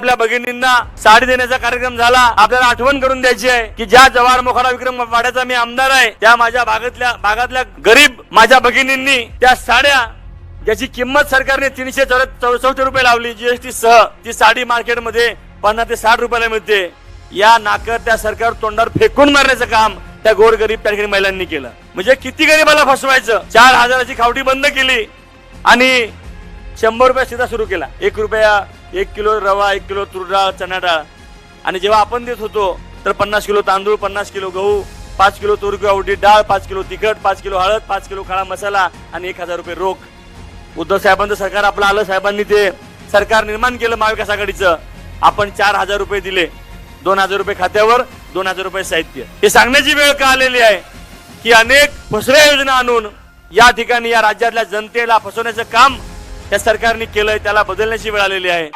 आपल्या भगिनींना साडी देण्याचा कार्यक्रम झाला, आपल्याला आठवण करून द्यायची आहे की ज्या जवाहर मोखाडा विक्रम वाड्याचा मी आमदार आहे, त्या माझ्या भागातल्या गरीब माझ्या भगिनींनी त्या साड्या ज्याची किंमत सरकारने 364 रुपये लावली जीएसटी सह, ती साडी मार्केटमध्ये 50 ते 60 रुपयाला मिळते। या नाकर त्या सरकार तोंडावर फेकून मारण्याचं काम त्या गोरगरीब त्या ठिकाणी महिलांनी केलं। म्हणजे किती गरीबाला फसवायचं। 4000ची खावटी बंद केली आणि 100 रुपये सीधा सुरू केला। 1 रुपया 1 किलो रवा, 1 किलो तूर डाळ, चणा डाळ। आणि जेव्हा आपण देत होतो तर 50 किलो तांदूळ, 50 किलो गहू, 5 किलो तूर किंवा उडीद डाळ, 5 किलो तिखट, 5 किलो हळद, 5 किलो काळा मसाला आणि 1000 रुपये रोख। उद्धव साहेबांचं सरकार आपलं आलं, साहेबांनी ते सरकार निर्माण केलं महाविकास आघाडीचं। आपण 4000 रुपये दिले, 2000 रुपये खात्यावर, 2000 रुपये साहित्य। हे सांगण्याची वेळ का आलेली आहे की अनेक फसव्या योजना आणून या ठिकाणी या राज्यातल्या जनतेला फसवण्याचं काम त्या सरकारने केलंय, त्याला बदलण्याची वेळ आलेली आहे।